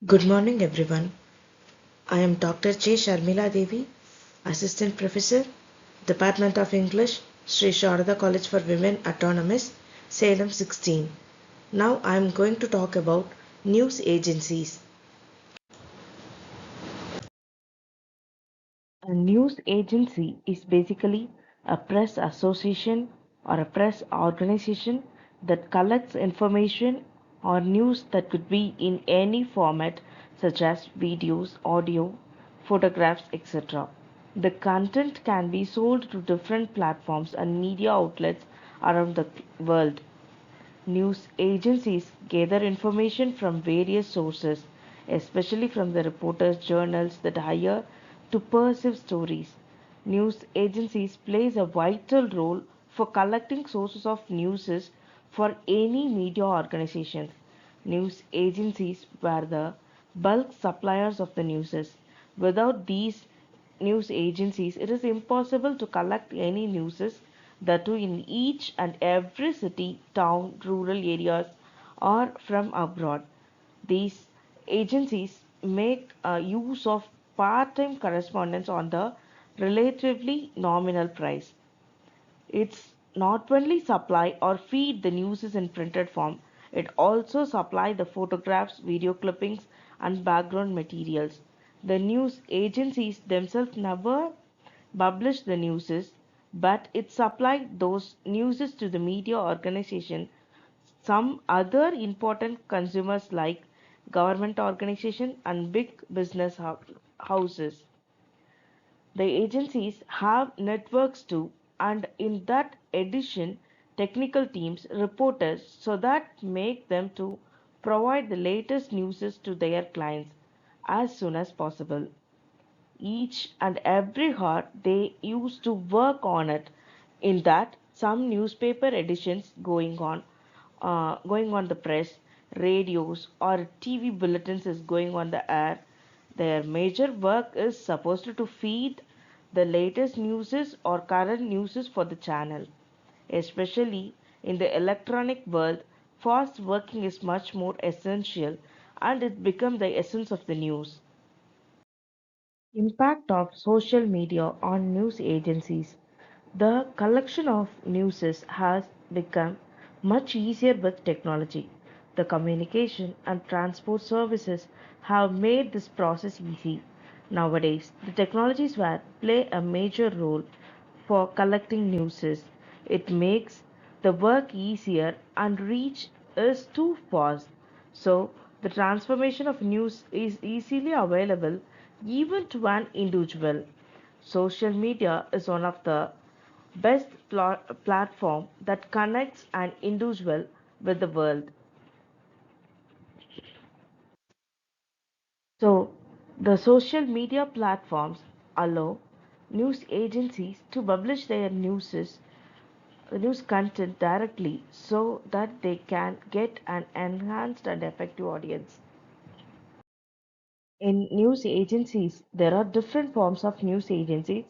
Good morning, everyone. I am Dr. J. Sharmila Devi, Assistant Professor, Department of English, Sri Sharada College for Women Autonomous, Salem 16. Now I am going to talk about news agencies. A news agency is basically a press association or a press organization that collects information or news that could be in any format such as videos, audio, photographs, etc. The content can be sold to different platforms and media outlets around the world. News agencies gather information from various sources, especially from the reporters' journals that hire to perceive stories. News agencies plays a vital role for collecting sources of news for any media organizations. News agencies were the bulk suppliers of the news. Without these news agencies, it is impossible to collect any news that too in each and every city, town, rural areas, or from abroad. These agencies make use of part time correspondence on the relatively nominal price. It's not only supply or feed the news in printed form, it also supply the photographs, video clippings, and background materials. The news agencies themselves never publish the news, but it supplied those news to the media organization, some other important consumers like government organization and big business houses. The agencies have networks too, and in that addition, technical teams, reporters, so that make them to provide the latest news to their clients as soon as possible. Each and every hour they used to work on it. In that, some newspaper editions going on the press, radios, or TV bulletins is going on the air. Their major work is supposed to feed the latest news or current news for the channel. Especially in the electronic world, fast working is much more essential and it becomes the essence of the news. Impact of social media on news agencies. The collection of news has become much easier with technology. The communication and transport services have made this process easy. Nowadays, the technologies where play a major role for collecting news. It makes the work easier and reach is too fast. So the transformation of news is easily available even to an individual. Social media is one of the best platform that connects an individual with the world. So, the social media platforms allow news agencies to publish their news content directly so that they can get an enhanced and effective audience. In news agencies, there are different forms of news agencies,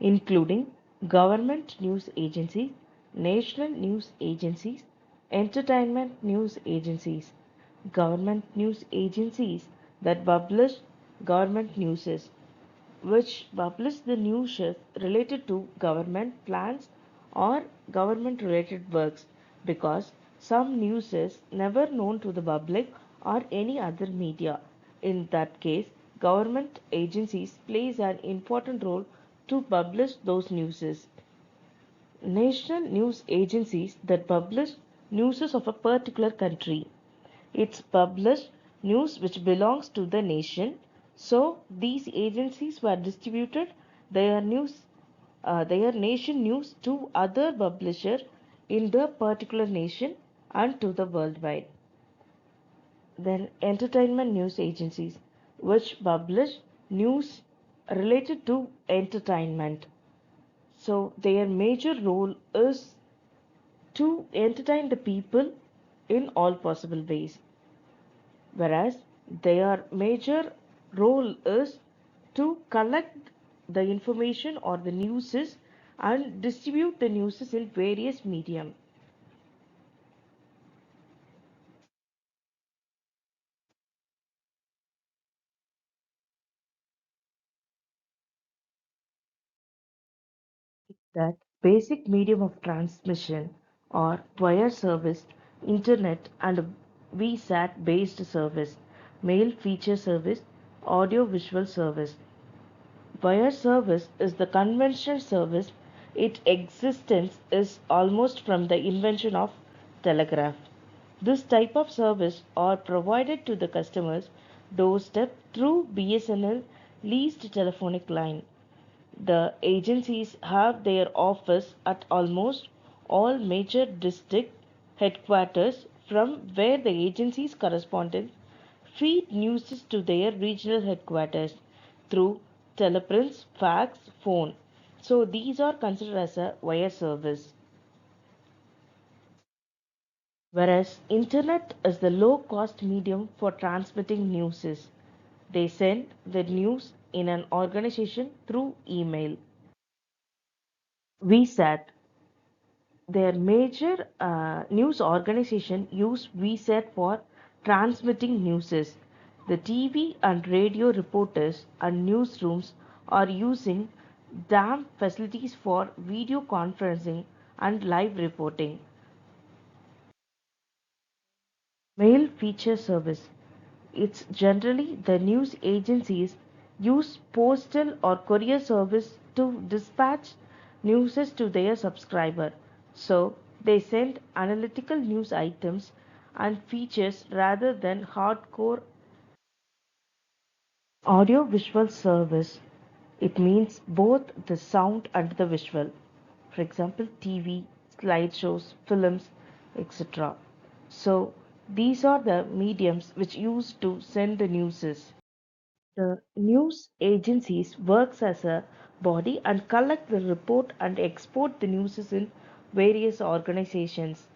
including government news agencies, national news agencies, entertainment news agencies, government news agencies that publish government news, which publish the news related to government plans or government related works because some news is never known to the public or any other media. In that case, government agencies plays an important role to publish those news. National news agencies that publish news of a particular country. It's published news which belongs to the nation. So these agencies were distributed their nation news to other publisher in the particular nation and to the worldwide. Then entertainment news agencies which publish news related to entertainment. So their major role is to entertain the people in all possible ways, whereas their major role is to collect the information or the newses and distribute the newses in various medium. That basic medium of transmission or wire service, internet and VSAT based service, mail feature service, audio visual service. Wire service is the conventional service. Its existence is almost from the invention of telegraph. This type of service are provided to the customer's doorstep through BSNL leased telephonic line. The agencies have their office at almost all major district headquarters from where the agency's correspondents feed news to their regional headquarters through teleprints, fax, phone. So these are considered as a wire service. Whereas internet is the low cost medium for transmitting news. They send the news in an organization through email. VSAT, their major news organization, use VSAT for transmitting news. The TV and radio reporters and newsrooms are using DAM facilities for video conferencing and live reporting. Mail feature service. It's generally the news agencies use postal or courier service to dispatch news to their subscriber. So they send analytical news items and features rather than hardcore audio visual service. It means both the sound and the visual. For example, TV, slideshows, films, etc. So these are the mediums which used to send the newses. The news agencies works as a body and collect the report and export the news in various organizations.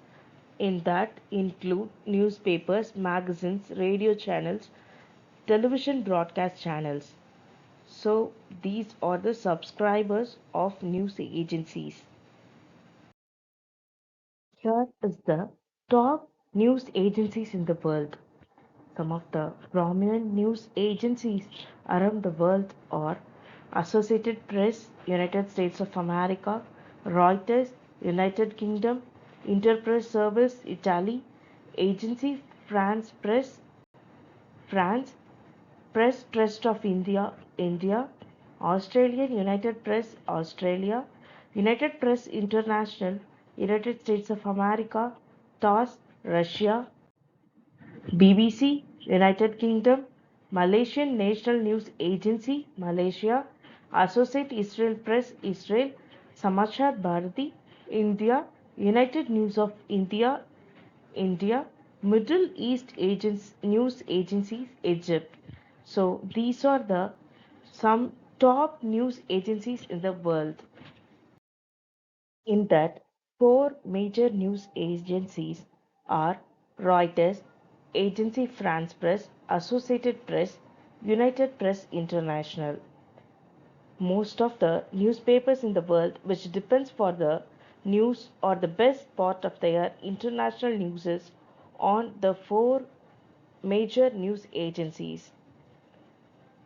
In that include newspapers, magazines, radio channels, television broadcast channels. So these are the subscribers of news agencies. Here is the top news agencies in the world. Some of the prominent news agencies around the world are Associated Press, United States of America, Reuters, United Kingdom, Interpress Service, Italy, Agency France Press, France, Press Trust of India, India, Australian United Press, Australia, United Press International, United States of America, TASS, Russia, BBC, United Kingdom, Malaysian National News Agency, Malaysia, Associate Israel Press, Israel, Samachar Bharati, India, United News of India, India, Middle East News Agencies, Egypt. So these are the some top news agencies in the world. In that, four major news agencies are Reuters, Agency France Press, Associated Press, United Press International. Most of the newspapers in the world which depends for the news or the best part of their international news on the four major news agencies.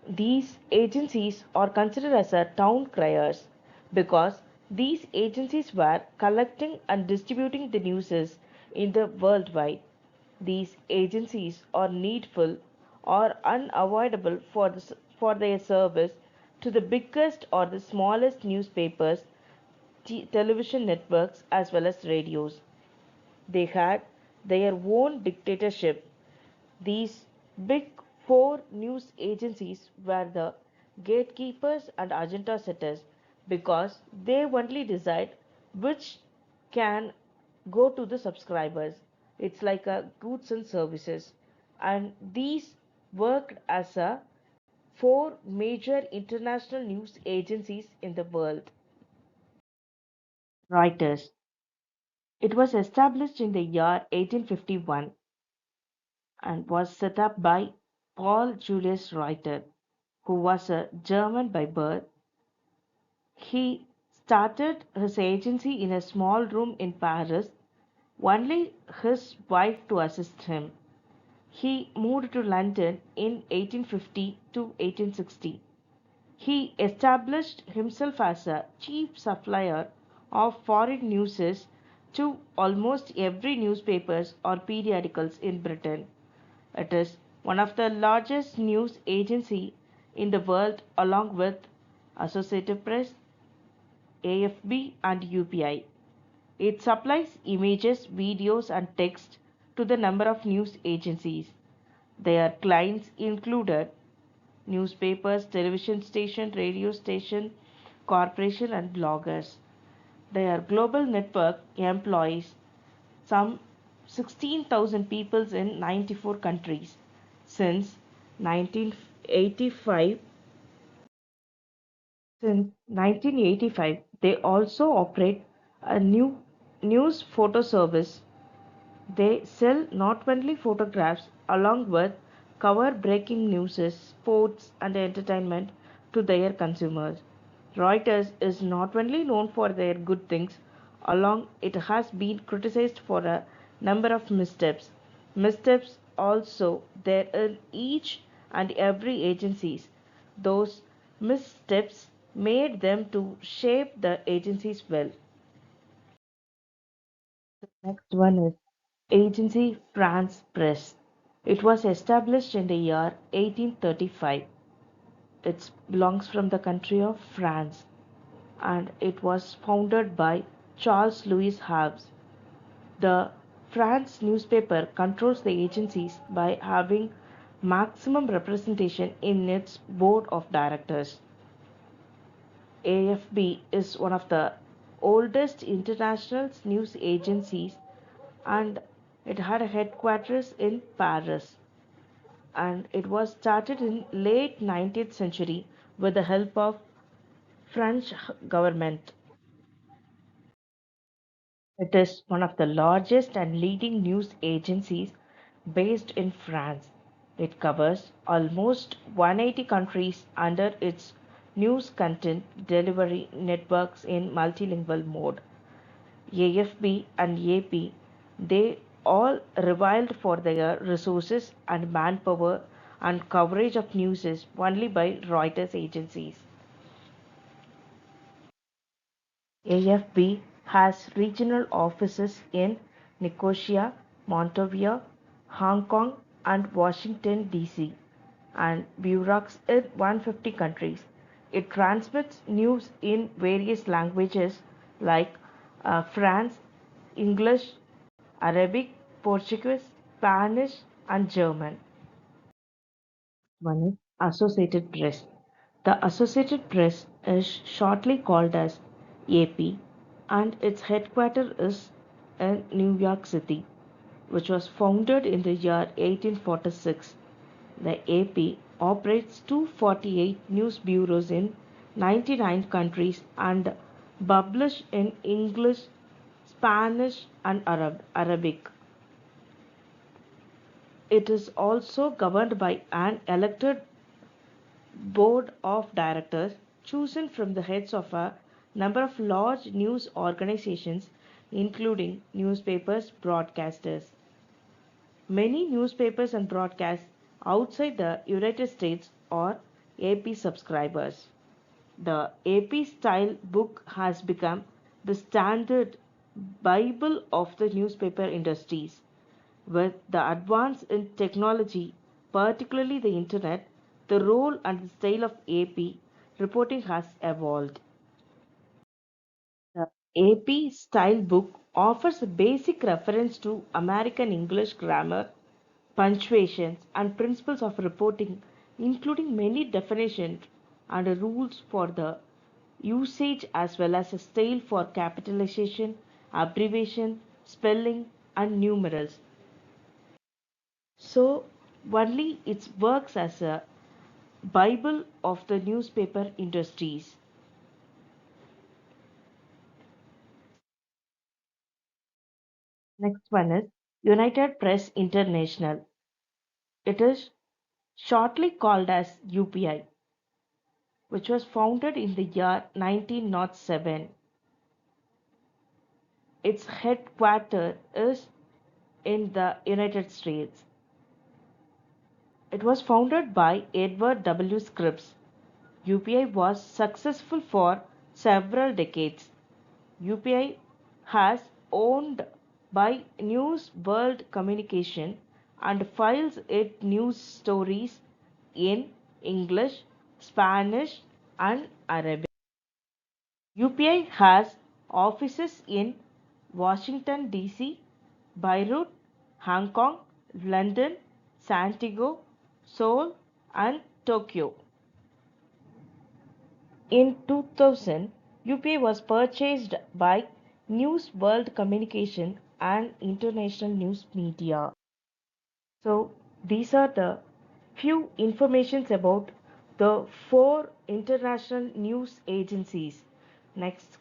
These agencies are considered as a town criers because these agencies were collecting and distributing the news in the worldwide. These agencies are needful or unavoidable for their service to the biggest or the smallest newspapers, television networks as well as radios. They had their own dictatorship. These big four news agencies were the gatekeepers and agenda setters because they only decide which can go to the subscribers. It's like a goods and services. And these worked as a four major international news agencies in the world. Reuters. It was established in the year 1851 and was set up by Paul Julius Reuter, who was a German by birth. He started his agency in a small room in Paris, only his wife to assist him. He moved to London in 1850 to 1860. He established himself as a chief supplier of foreign news to almost every newspapers or periodicals in Britain. It is one of the largest news agency in the world along with Associated Press, AFB and UPI. It supplies images, videos and text to the number of news agencies. Their clients included newspapers, television station, radio station, corporation and bloggers. Their global network employs some 16,000 people in 94 countries. Since 1985, since 1985, they also operate a new news photo service. They sell not only photographs along with cover breaking news, sports and entertainment to their consumers. Reuters is not only known for their good things, along it has been criticized for a number of missteps. Missteps also there in each and every agencies. Those missteps made them to shape the agencies well. Next one is Agence France Press. It was established in the year 1835. It belongs from the country of France and it was founded by Charles Louis Havre. The France newspaper controls the agencies by having maximum representation in its board of directors. AFB is one of the oldest international news agencies and it had a headquarters in Paris and it was started in late 19th century with the help of French government. It is one of the largest and leading news agencies based in France. It covers almost 180 countries under its news content delivery networks in multilingual mode. AFB and AP, they all reviled for their resources and manpower and coverage of news only by Reuters agencies. AFB has regional offices in Nicosia, Monrovia, Hong Kong, and Washington, D.C., and bureaus in 150 countries. It transmits news in various languages like France, English, Arabic, Portuguese, Spanish, and German. One is Associated Press. The Associated Press is shortly called as AP and its headquarters is in New York City, which was founded in the year 1846. The AP operates 248 news bureaus in 99 countries and publish in English, Spanish and Arabic. It is also governed by an elected board of directors chosen from the heads of a number of large news organizations, including newspapers, broadcasters. Many newspapers and broadcasts outside the United States are AP subscribers. The AP style book has become the standard Bible of the newspaper industries. With the advance in technology, particularly the internet, the role and the style of AP reporting has evolved. The AP style book offers a basic reference to American English grammar, punctuations, and principles of reporting, including many definitions and rules for the usage as well as a style for capitalization, abbreviation, spelling, and numerals. So, only it works as a Bible of the newspaper industries. Next one is United Press International. It is shortly called as UPI, which was founded in the year 1907. Its headquarters is in the United States. It was founded by Edward W. Scripps. UPI was successful for several decades. UPI has owned by News World Communication and files its news stories in English, Spanish, and Arabic. UPI has offices in Washington, D.C., Beirut, Hong Kong, London, Santiago, Seoul, and Tokyo. In 2000, UPI was purchased by News World Communication and International News Media. So these are the few informations about the four international news agencies. Next,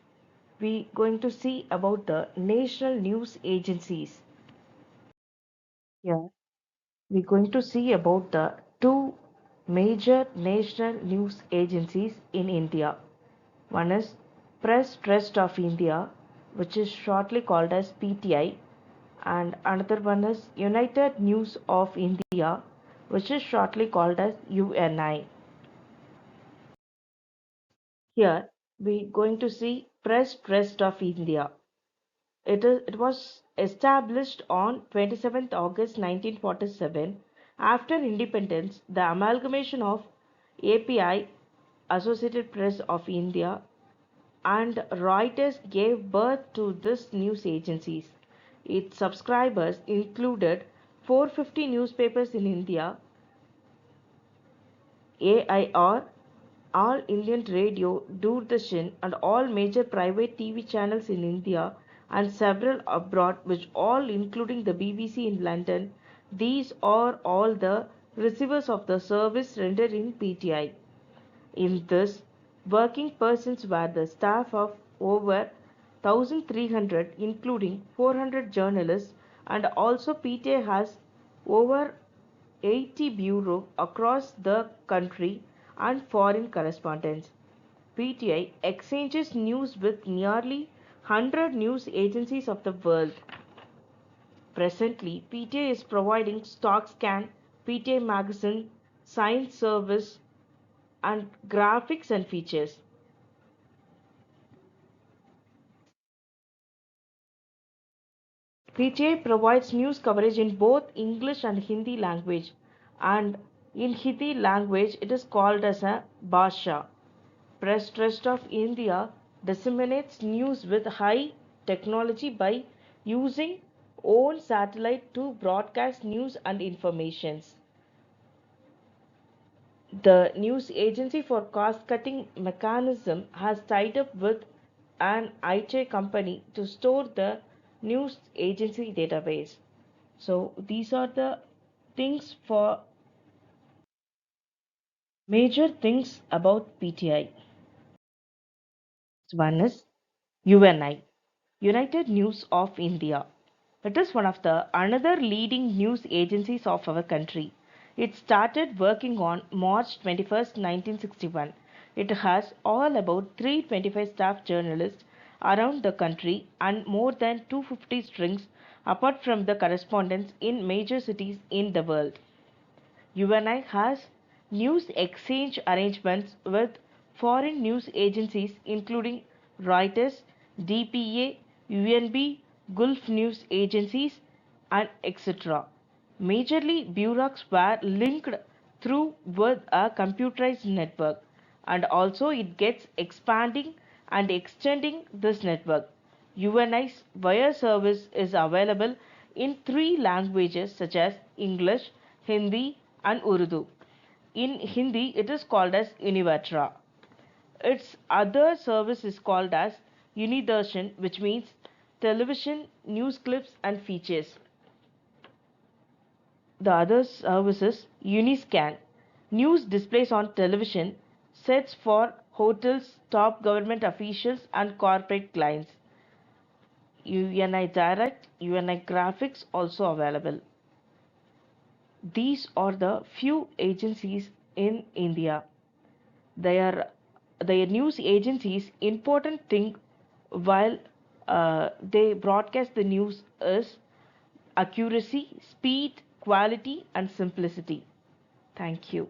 we going to see about the national news agencies. Here, we're going to see about the two major national news agencies in India. One is Press Trust of India, which is shortly called as PTI, and another one is United News of India, which is shortly called as UNI. Here we are going to see Press Trust of India. It was established on 27th August 1947. After independence, the amalgamation of API, Associated Press of India, and Reuters gave birth to these news agencies. Its subscribers included 450 newspapers in India, AIR, All Indian Radio, Doordarshan, and all major private TV channels in India and several abroad, which all including the BBC in London. These are all the receivers of the service rendered in PTI. In this, working persons were the staff of over 1,300, including 400 journalists, and also PTA has over 80 bureaux across the country and foreign correspondents. PTI exchanges news with nearly 100 news agencies of the world. Presently, PTA is providing stock scan, PTA magazine, science service, and graphics and features. PTA provides news coverage in both English and Hindi language, and in Hindi language it is called as a Bhasha. Press Trust of India disseminates news with high technology by using own satellite to broadcast news and informations. The news agency for cost cutting mechanism has tied up with an IT company to store the news agency database. So these are the things for major things about PTI. One is UNI, United News of India. It is one of the another leading news agencies of our country. It started working on March 21st, 1961. It has all about 325 staff journalists around the country and more than 250 strings apart from the correspondents in major cities in the world. UNI has news exchange arrangements with foreign news agencies including Reuters, DPA, UNB, Gulf News Agencies, and etc. Majorly, bureaus were linked through with a computerized network, and also it gets expanding and extending this network. UNI's wire service is available in three languages such as English, Hindi, and Urdu. In Hindi, it is called as Univatra. Its other service is called as Unidarshan, which means television, news clips, and features. The other service is Uniscan, news displays on television, sets for hotels, top government officials, and corporate clients. UNI Direct, UNI Graphics also available. These are the few agencies in India. Their their news agencies important thing while they broadcast the news is accuracy, speed, quality, and simplicity. Thank you.